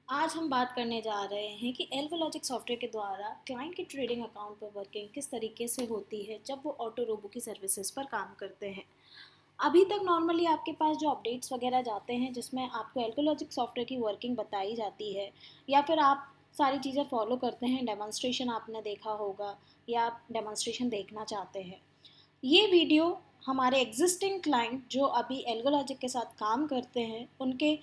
आज हम बात करने जा रहे हैं कि एल्गोलॉजिक सॉफ्टवेयर के द्वारा क्लाइंट के ट्रेडिंग अकाउंट पर वर्किंग किस तरीके से होती है जब वो ऑटो रोबो की सर्विसेज पर काम करते हैं। अभी तक नॉर्मली आपके पास जो अपडेट्स वगैरह जाते हैं जिसमें आपको एल्गोलॉजिक सॉफ्टवेयर की वर्किंग बताई जाती है या फिर आप सारी चीज़ें फॉलो करते हैं, डेमोन्स्ट्रेशन आपने देखा होगा या आप डेमोन्स्ट्रेशन देखना चाहते हैं। ये वीडियो हमारे एग्जिस्टिंग क्लाइंट जो अभी एल्गोलॉजिक के साथ काम करते हैं उनके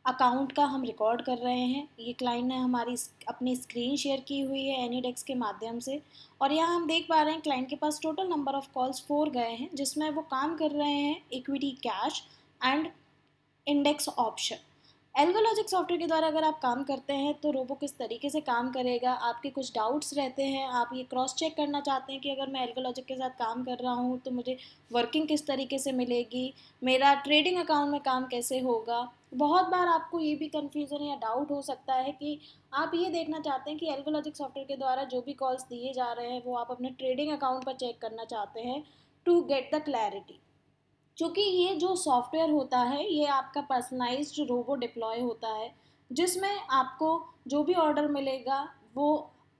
अकाउंट का हम रिकॉर्ड कर रहे हैं। ये क्लाइंट ने हमारी अपनी स्क्रीन शेयर की हुई है एनीडेक्स के माध्यम से, और यहाँ हम देख पा रहे हैं क्लाइंट के पास टोटल नंबर ऑफ कॉल्स 4 गए हैं जिसमें वो काम कर रहे हैं equity cash and index option. Algologic software के द्वारा अगर आप काम करते हैं तो रोबो किस तरीके से काम करेगा, आपके कुछ डाउट्स रहते हैं, आप ये क्रॉस चेक करना चाहते हैं कि अगर मैं एल्गोलॉजिक के साथ काम कर रहा हूँ तो मुझे वर्किंग किस तरीके से मिलेगी, मेरा ट्रेडिंग अकाउंट में काम कैसे होगा। बहुत बार आपको ये भी कन्फ्यूज़न या डाउट हो सकता है कि आप ये देखना चाहते हैं कि एल्गोलॉजिक सॉफ्टवेयर के द्वारा जो भी कॉल्स दिए जा रहे हैं वो आप अपने ट्रेडिंग अकाउंट पर चेक करना चाहते हैं टू गेट द क्लैरिटी। क्योंकि ये जो सॉफ्टवेयर होता है ये आपका पर्सनलाइज्ड रोबो डिप्लॉय होता है जिसमें आपको जो भी ऑर्डर मिलेगा वो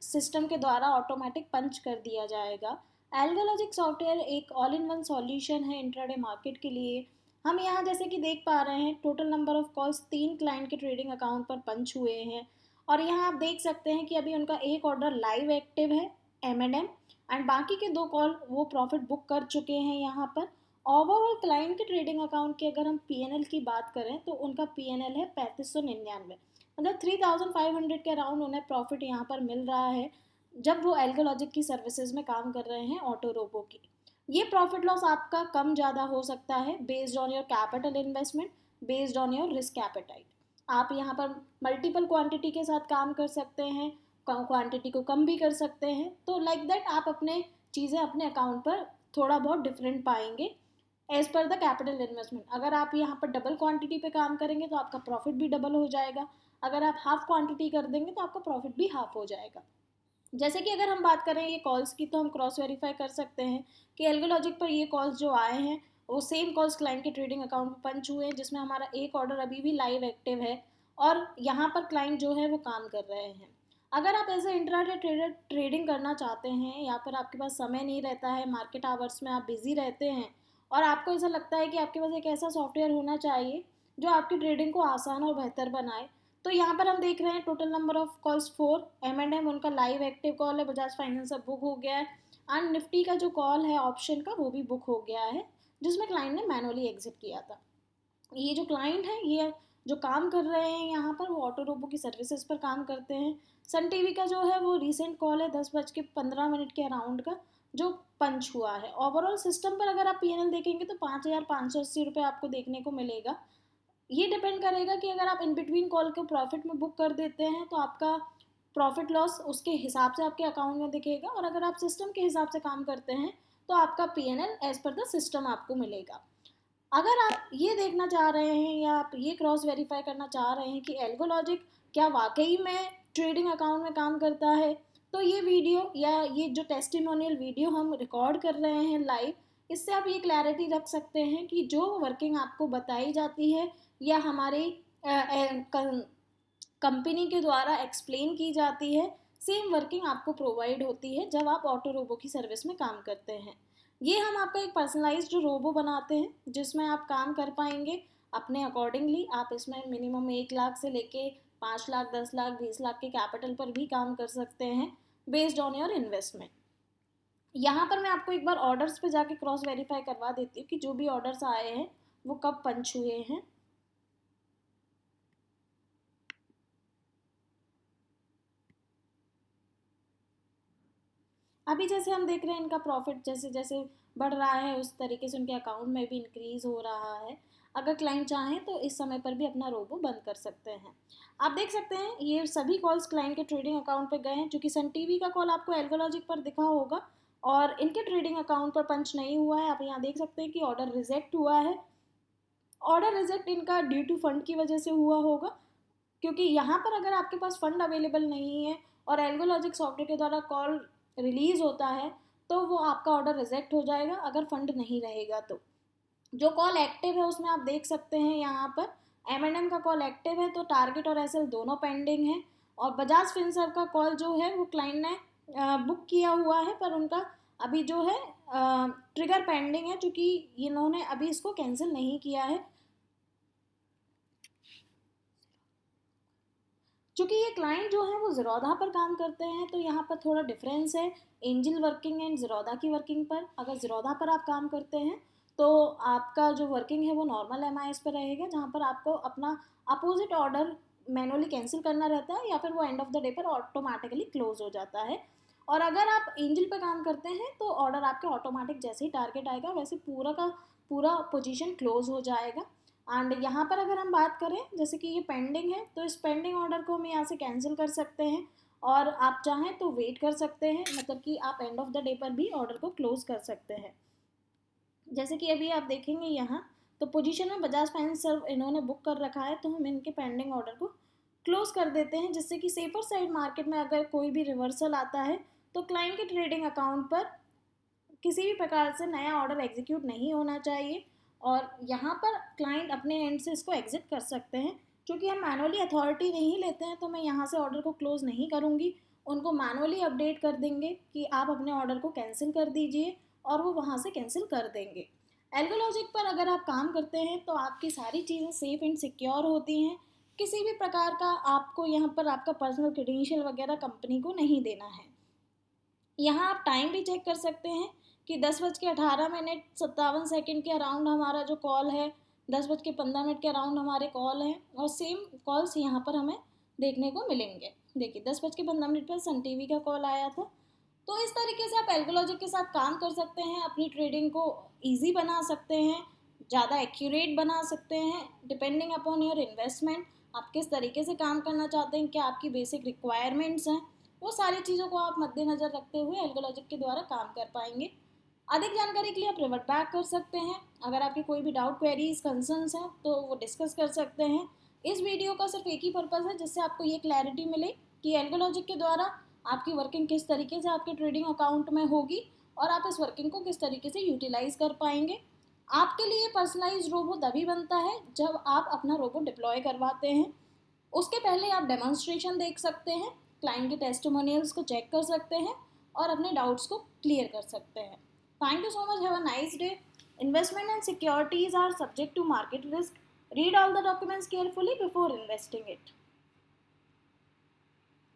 सिस्टम के द्वारा ऑटोमेटिक पंच कर दिया जाएगा। एल्गोलॉजिक सॉफ्टवेयर एक ऑल इन वन सॉल्यूशन है इंट्राडे मार्केट के लिए। हम यहाँ जैसे कि देख पा रहे हैं total number of calls 3 client के ट्रेडिंग अकाउंट पर पंच हुए हैं, और यहाँ आप देख सकते हैं कि अभी उनका एक ऑर्डर लाइव एक्टिव है M&M, एंड बाकी के 2 कॉल वो प्रॉफिट बुक कर चुके हैं यहाँ पर। ओवरऑल क्लाइंट के ट्रेडिंग अकाउंट की अगर हम पीएनएल की बात करें तो उनका पीएनएल है 3599, मतलब 3500 के अराउंड उन्हें प्रॉफिट यहाँ पर मिल रहा है जब वो एल्गोलॉजिक की सर्विसेज में काम कर रहे हैं ऑटो रोबो की। ये प्रॉफिट लॉस आपका कम ज़्यादा हो सकता है based on your capital investment, based on your risk appetite. आप यहाँ पर मल्टीपल क्वांटिटी के साथ काम कर सकते हैं, क्वांटिटी को कम भी कर सकते हैं, तो लाइक दैट आप अपने चीज़ें अपने अकाउंट पर थोड़ा बहुत डिफरेंट पाएंगे as per the capital investment. अगर आप यहाँ पर डबल क्वांटिटी पे काम करेंगे तो आपका प्रॉफिट भी डबल हो जाएगा, अगर आप हाफ क्वांटिटी कर देंगे तो आपका प्रॉफिट भी हाफ हो जाएगा। जैसे कि अगर हम बात करें ये कॉल्स की तो हम क्रॉस वेरीफाई कर सकते हैं कि एल्गोलॉजिक पर ये कॉल्स जो आए हैं वो सेम कॉल्स क्लाइंट के ट्रेडिंग अकाउंट में पंच हुए हैं जिसमें हमारा एक ऑर्डर अभी भी लाइव एक्टिव है और यहाँ पर क्लाइंट जो है वो काम कर रहे हैं। अगर आप as a intraday trader trading करना चाहते हैं या फिर आपके पास समय नहीं रहता है, मार्केट आवर्स में आप बिजी रहते हैं और आपको ऐसा लगता है कि आपके पास एक ऐसा सॉफ्टवेयर होना चाहिए जो आपकी ट्रेडिंग को आसान और बेहतर बनाए, तो यहाँ पर हम देख रहे हैं total number of calls 4। M&M उनका लाइव एक्टिव कॉल है, बजाज फाइनेंस अब बुक हो गया है, एंड निफ्टी का जो कॉल है ऑप्शन का वो भी बुक हो गया है जिसमें क्लाइंट ने मैनुअली एग्जिट किया था। ये जो क्लाइंट है ये जो काम कर रहे हैं यहाँ पर वो ऑटो रोबो की सर्विसेज पर काम करते हैं। सन टीवी का जो है वो रिसेंट कॉल है 10:15 के अराउंड का जो पंच हुआ है। ओवरऑल सिस्टम पर अगर आप पीएनएल देखेंगे तो 5580 रुपये आपको देखने को मिलेगा। ये डिपेंड करेगा कि अगर आप इन बिटवीन कॉल को प्रॉफिट में बुक कर देते हैं तो आपका प्रॉफिट लॉस उसके हिसाब से आपके अकाउंट में दिखेगा, और अगर आप सिस्टम के हिसाब से काम करते हैं तो आपका PNL as per the system आपको मिलेगा। अगर आप ये देखना चाह रहे हैं या आप ये क्रॉस वेरीफाई करना चाह रहे हैं कि एल्गोलॉजिक क्या वाकई में ट्रेडिंग अकाउंट में काम करता है, तो ये वीडियो या ये जो टेस्टिमोनियल वीडियो हम रिकॉर्ड कर रहे हैं लाइव, इससे आप ये क्लैरिटी रख सकते हैं कि जो वर्किंग आपको बताई जाती है या हमारी कंपनी के द्वारा एक्सप्लेन की जाती है, सेम वर्किंग आपको प्रोवाइड होती है जब आप ऑटो रोबो की सर्विस में काम करते हैं। ये हम आपका एक पर्सनलाइज्ड रोबो बनाते हैं जिसमें आप काम कर पाएंगे अपने अकॉर्डिंगली। आप इसमें मिनिमम 1 लाख से लेके 5 लाख, 10 लाख, 20 लाख के कैपिटल पर भी काम कर सकते हैं बेस्ड ऑन योर इन्वेस्टमेंट। यहाँ पर मैं आपको एक बार ऑर्डर्स पे जाके क्रॉस वेरीफाई करवा देती हूँ कि जो भी ऑर्डर्स आए हैं वो कब पंच हुए हैं। अभी जैसे हम देख रहे हैं इनका प्रॉफिट जैसे जैसे बढ़ रहा है उस तरीके से उनके अकाउंट में भी इंक्रीज हो रहा है। अगर क्लाइंट चाहें तो इस समय पर भी अपना रोबो बंद कर सकते हैं। आप देख सकते हैं ये सभी कॉल्स क्लाइंट के ट्रेडिंग अकाउंट पे गए हैं, क्योंकि सन टीवी का कॉल आपको एल्गोलॉजिक पर दिखा होगा और इनके ट्रेडिंग अकाउंट पर पंच नहीं हुआ है। आप यहाँ देख सकते हैं कि ऑर्डर रिजेक्ट हुआ है। ऑर्डर रिजेक्ट इनका ड्यू टू फंड की वजह से हुआ होगा, क्योंकि यहाँ पर अगर आपके पास फंड अवेलेबल नहीं है और एल्गोलॉजिक सॉफ्टवेयर के द्वारा कॉल रिलीज होता है तो वो आपका ऑर्डर रिजेक्ट हो जाएगा अगर फंड नहीं रहेगा तो। जो कॉल एक्टिव है उसमें आप देख सकते हैं यहाँ पर M&M का कॉल एक्टिव है, तो टारगेट और एसएल दोनों पेंडिंग है। और बजाज फिनसर्व का कॉल जो है वो क्लाइंट ने बुक किया हुआ है, पर उनका अभी जो है ट्रिगर पेंडिंग है, क्योंकि इन्होंने अभी इसको कैंसिल नहीं किया है। चूँकि ये क्लाइंट जो है वो ज़ीरोधा पर काम करते हैं, तो यहाँ पर थोड़ा डिफरेंस है एंजल वर्किंग एंड ज़ीरोधा की वर्किंग पर। अगर ज़ीरोधा पर आप काम करते हैं तो आपका जो वर्किंग है वो नॉर्मल एमआईएस पर रहेगा, जहाँ पर आपको अपना अपोजिट ऑर्डर मैनुअली कैंसिल करना रहता है, या फिर वो एंड ऑफ द डे पर ऑटोमेटिकली क्लोज हो जाता है। और अगर आप एंजल पर काम करते हैं तो ऑर्डर आपके ऑटोमेटिक जैसे ही टारगेट आएगा वैसे पूरा का पूरा पोजीशन क्लोज हो जाएगा। एंड यहाँ पर अगर हम बात करें, जैसे कि ये पेंडिंग है, तो इस पेंडिंग ऑर्डर को हम यहाँ से कैंसिल कर सकते हैं, और आप चाहें तो वेट कर सकते हैं, मतलब कि आप एंड ऑफ द डे पर भी ऑर्डर को क्लोज कर सकते हैं। जैसे कि अभी आप देखेंगे यहाँ, तो पोजीशन में बजाज फाइनेंस इन्होंने बुक कर रखा है, तो हम इनके पेंडिंग ऑर्डर को क्लोज कर देते हैं, जिससे कि सेफर साइड मार्केट में अगर कोई भी रिवर्सल आता है तो क्लाइंट के ट्रेडिंग अकाउंट पर किसी भी प्रकार से नया ऑर्डर एग्जीक्यूट नहीं होना चाहिए, और यहाँ पर क्लाइंट अपने एंड से इसको एग्जिट कर सकते हैं। क्योंकि हम मैनुअली अथॉरिटी नहीं लेते हैं, तो मैं यहाँ से ऑर्डर को क्लोज नहीं करूँगी, उनको मैनुअली अपडेट कर देंगे कि आप अपने ऑर्डर को कैंसिल कर दीजिए, और वो वहाँ से कैंसिल कर देंगे। एल्गोलॉजिक पर अगर आप काम करते हैं तो आपकी सारी चीज़ें सेफ़ एंड सिक्योर होती हैं। किसी भी प्रकार का आपको यहाँ पर आपका पर्सनल क्रेडेंशियल वगैरह कंपनी को नहीं देना है। यहाँ आप टाइम भी चेक कर सकते हैं कि 10:18 के अराउंड हमारा जो कॉल है, 10:15 के अराउंड हमारे कॉल हैं, और सेम कॉल्स यहाँ पर हमें देखने को मिलेंगे। देखिए 10:15 पर सन टीवी का कॉल आया था। तो इस तरीके से आप एल्गोलॉजिक के साथ काम कर सकते हैं, अपनी ट्रेडिंग को ईजी बना सकते हैं, ज़्यादा एक्यूरेट बना सकते हैं, डिपेंडिंग अपॉन योर इन्वेस्टमेंट। आप किस तरीके से काम करना चाहते हैं, क्या आपकी बेसिक रिक्वायरमेंट्स हैं, वो सारी चीज़ों को आप मद्देनज़र रखते हुए एल्गोलॉजिक के द्वारा काम कर पाएंगे। अधिक जानकारी के लिए आप रिवर्ट बैक कर सकते हैं। अगर आपके कोई भी डाउट, क्वेरीज, कंसर्न्स हैं तो वो डिस्कस कर सकते हैं। इस वीडियो का सिर्फ एक ही पर्पज़ है, जिससे आपको ये क्लैरिटी मिले कि एल्गोलॉजिक के द्वारा आपकी वर्किंग किस तरीके से आपके ट्रेडिंग अकाउंट में होगी, और आप इस वर्किंग को किस तरीके से यूटिलाइज कर पाएंगे। आपके लिए पर्सनलाइज रोबो तभी बनता है जब आप अपना रोबो डिप्लॉय करवाते हैं। उसके पहले आप डेमोन्स्ट्रेशन देख सकते हैं, क्लाइंट के टेस्टिमोनियल्स को चेक कर सकते हैं, और अपने डाउट्स को क्लियर कर सकते हैं। Thank you so much, have a nice day. Investment and securities are subject to market risk. Read all the documents carefully before investing it.